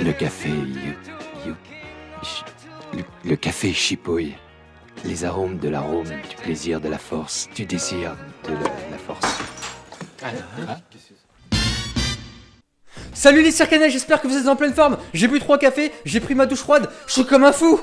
Le café, le café chipouille. Les arômes de l'arôme, du plaisir de la force, du désir de la force. Salut les circanais, j'espère que vous êtes en pleine forme. J'ai bu 3 cafés, j'ai pris ma douche froide, je suis comme un fou.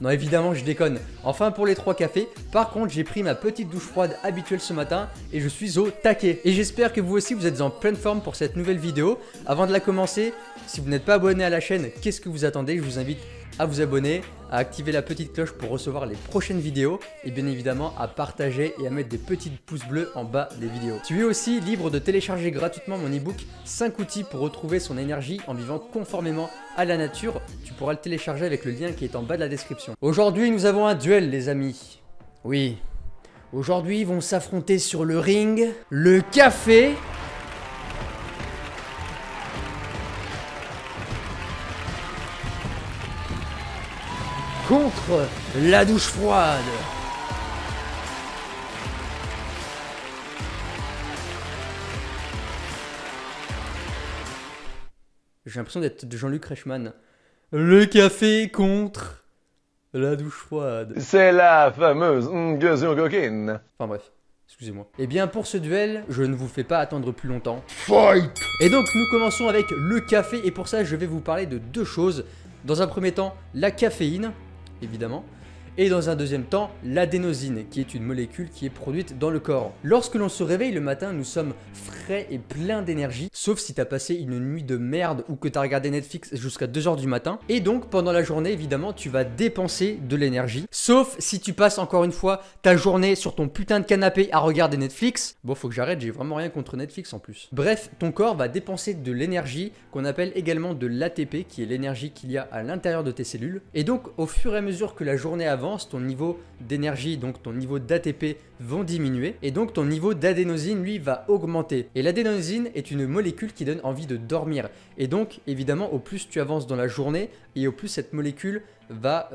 Non, évidemment, je déconne. Enfin, pour les 3 cafés, par contre, j'ai pris ma petite douche froide habituelle ce matin et je suis au taquet. Et j'espère que vous aussi, vous êtes en pleine forme pour cette nouvelle vidéo. Avant de la commencer, si vous n'êtes pas abonné à la chaîne, qu'est-ce que vous attendez? Je vous invite à vous abonner, à activer la petite cloche pour recevoir les prochaines vidéos et bien évidemment à partager et à mettre des petits pouces bleus en bas des vidéos. Tu es aussi libre de télécharger gratuitement mon ebook 5 outils pour retrouver son énergie en vivant conformément à la nature. Tu pourras le télécharger avec le lien qui est en bas de la description. Aujourd'hui, nous avons un duel, les amis. Oui. Aujourd'hui, ils vont s'affronter sur le ring, le café contre la douche froide. J'ai l'impression d'être de Jean-Luc Reichmann. Le café contre la douche froide. C'est la fameuse gueusion coquine. Enfin bref, excusez-moi. Et bien pour ce duel, je ne vous fais pas attendre plus longtemps. Fight! Et donc nous commençons avec le café et pour ça je vais vous parler de 2 choses. Dans un premier temps, la caféine, évidemment. Et dans un deuxième temps, l'adénosine, qui est une molécule qui est produite dans le corps. Lorsque l'on se réveille le matin, nous sommes frais et pleins d'énergie, sauf si tu as passé une nuit de merde ou que tu as regardé Netflix jusqu'à 2 h du matin. Et donc, pendant la journée, évidemment, tu vas dépenser de l'énergie, sauf si tu passes encore une fois ta journée sur ton putain de canapé à regarder Netflix. Bon, faut que j'arrête, j'ai vraiment rien contre Netflix en plus. Bref, ton corps va dépenser de l'énergie, qu'on appelle également de l'ATP, qui est l'énergie qu'il y a à l'intérieur de tes cellules. Et donc, au fur et à mesure que la journée avance, ton niveau d'énergie, donc ton niveau d'ATP vont diminuer et donc ton niveau d'adénosine lui va augmenter. Et l'adénosine est une molécule qui donne envie de dormir. Et donc évidemment au plus tu avances dans la journée et au plus cette molécule va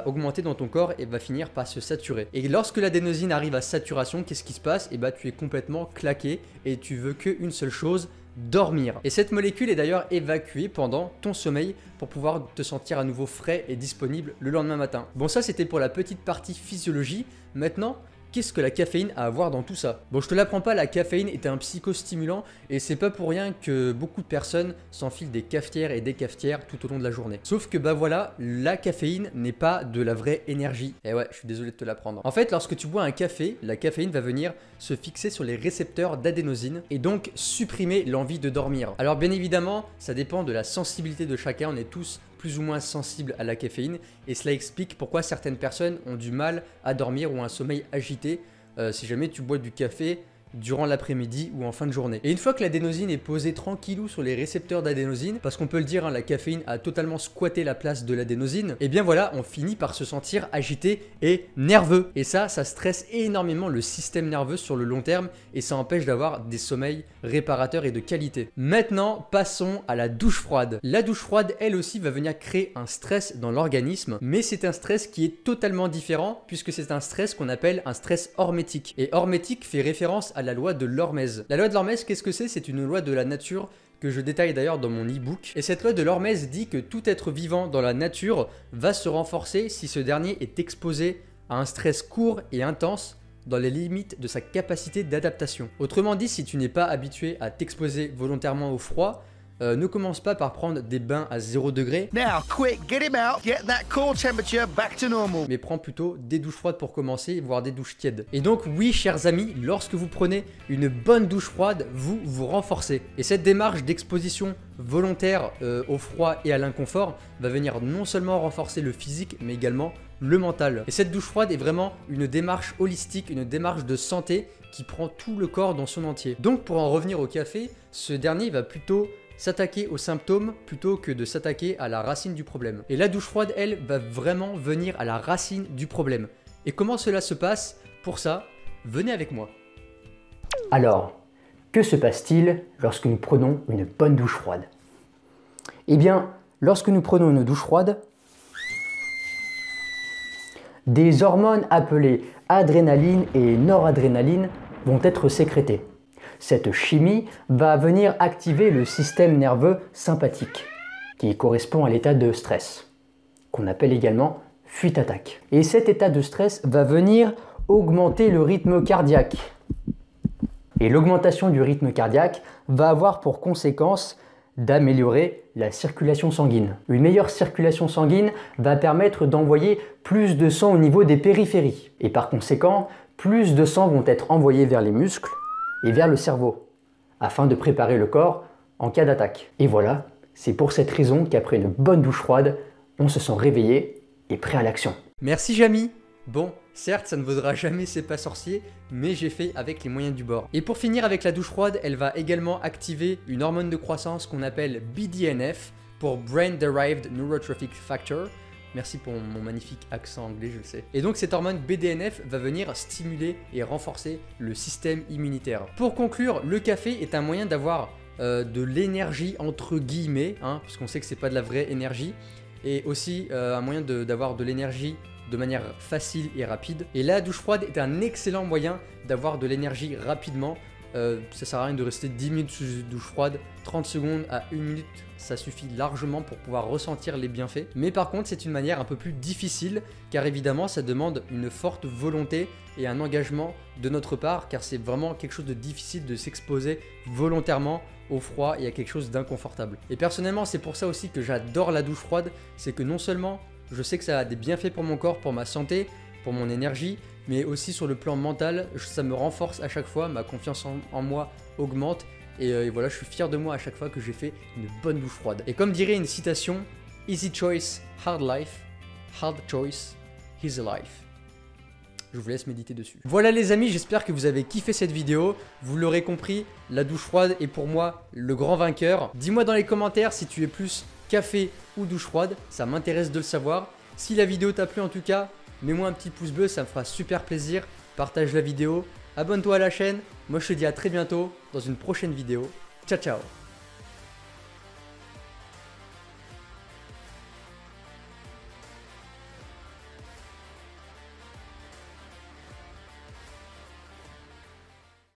augmenter dans ton corps et va finir par se saturer. Et lorsque l'adénosine arrive à saturation, qu'est-ce qui se passe? Et bah tu es complètement claqué et tu veux qu'une seule chose, dormir. Et cette molécule est d'ailleurs évacuée pendant ton sommeil pour pouvoir te sentir à nouveau frais et disponible le lendemain matin. Bon, ça c'était pour la petite partie physiologie. Maintenant, qu'est-ce que la caféine a à voir dans tout ça? Bon, je te l'apprends pas, la caféine est un psychostimulant et c'est pas pour rien que beaucoup de personnes s'enfilent des cafetières et des cafetières tout au long de la journée. Sauf que bah voilà, la caféine n'est pas de la vraie énergie. Et ouais, je suis désolé de te l'apprendre. En fait, lorsque tu bois un café, la caféine va venir se fixer sur les récepteurs d'adénosine et donc supprimer l'envie de dormir. Alors bien évidemment, ça dépend de la sensibilité de chacun, on est tous plus ou moins sensibles à la caféine et cela explique pourquoi certaines personnes ont du mal à dormir ou un sommeil agité si jamais tu bois du café durant l'après-midi ou en fin de journée. Et une fois que l'adénosine est posée tranquillou sur les récepteurs d'adénosine, parce qu'on peut le dire, hein, la caféine a totalement squatté la place de l'adénosine, et bien voilà, on finit par se sentir agité et nerveux. Et ça stresse énormément le système nerveux sur le long terme et ça empêche d'avoir des sommeils réparateurs et de qualité. Maintenant, passons à la douche froide. La douche froide, elle aussi, va venir créer un stress dans l'organisme, mais c'est un stress qui est totalement différent puisque c'est un stress qu'on appelle un stress hormétique. Et hormétique fait référence à la loi de l'hormèse. La loi de l'hormèse, qu'est-ce que c'est? C'est une loi de la nature que je détaille d'ailleurs dans mon e-book. Et cette loi de l'hormèse dit que tout être vivant dans la nature va se renforcer si ce dernier est exposé à un stress court et intense dans les limites de sa capacité d'adaptation. Autrement dit, si tu n'es pas habitué à t'exposer volontairement au froid, ne commence pas par prendre des bains à 0 degré. Now, quick, get him out, get that core temperature back to normal. Mais prends plutôt des douches froides pour commencer, voire des douches tièdes. Et donc oui, chers amis, lorsque vous prenez une bonne douche froide, vous vous renforcez. Et cette démarche d'exposition volontaire au froid et à l'inconfort va venir non seulement renforcer le physique, mais également le mental. Et cette douche froide est vraiment une démarche holistique, une démarche de santé qui prend tout le corps dans son entier. Donc pour en revenir au café, ce dernier va plutôt s'attaquer aux symptômes plutôt que de s'attaquer à la racine du problème. Et la douche froide, elle, va vraiment venir à la racine du problème. Et comment cela se passe? Pour ça, venez avec moi. Alors, que se passe-t-il lorsque nous prenons une bonne douche froide? Eh bien, lorsque nous prenons une douche froide, des hormones appelées adrénaline et noradrénaline vont être sécrétées. Cette chimie va venir activer le système nerveux sympathique, qui correspond à l'état de stress, qu'on appelle également fuite-attaque. Et cet état de stress va venir augmenter le rythme cardiaque. Et l'augmentation du rythme cardiaque va avoir pour conséquence d'améliorer la circulation sanguine. Une meilleure circulation sanguine va permettre d'envoyer plus de sang au niveau des périphéries. Et par conséquent, plus de sang vont être envoyés vers les muscles et vers le cerveau, afin de préparer le corps en cas d'attaque. Et voilà, c'est pour cette raison qu'après une bonne douche froide, on se sent réveillé et prêt à l'action. Merci Jamy. Bon, certes, ça ne vaudra jamais C'est pas sorcier, mais j'ai fait avec les moyens du bord. Et pour finir avec la douche froide, elle va également activer une hormone de croissance qu'on appelle BDNF, pour Brain Derived Neurotrophic Factor. Merci pour mon magnifique accent anglais, je le sais. Et donc cette hormone BDNF va venir stimuler et renforcer le système immunitaire. Pour conclure, le café est un moyen d'avoir de l'énergie entre guillemets, hein, parce qu'on sait que c'est pas de la vraie énergie, et aussi un moyen d'avoir de l'énergie de manière facile et rapide. Et la douche froide est un excellent moyen d'avoir de l'énergie rapidement. Ça sert à rien de rester 10 minutes sous une douche froide, 30 secondes à 1 minute, ça suffit largement pour pouvoir ressentir les bienfaits. Mais par contre, c'est une manière un peu plus difficile, car évidemment, ça demande une forte volonté et un engagement de notre part, car c'est vraiment quelque chose de difficile de s'exposer volontairement au froid et à quelque chose d'inconfortable. Et personnellement, c'est pour ça aussi que j'adore la douche froide, c'est que non seulement je sais que ça a des bienfaits pour mon corps, pour ma santé, pour mon énergie, mais aussi sur le plan mental, ça me renforce à chaque fois, ma confiance en moi augmente, et voilà, je suis fier de moi à chaque fois que j'ai fait une bonne douche froide. Et comme dirait une citation, Easy choice, hard life, hard choice, easy life. Je vous laisse méditer dessus. Voilà les amis, j'espère que vous avez kiffé cette vidéo. Vous l'aurez compris, la douche froide est pour moi le grand vainqueur. Dis-moi dans les commentaires si tu es plus café ou douche froide, ça m'intéresse de le savoir. Si la vidéo t'a plu en tout cas, mets-moi un petit pouce bleu, ça me fera super plaisir. Partage la vidéo, abonne-toi à la chaîne. Moi je te dis à très bientôt dans une prochaine vidéo. Ciao ciao.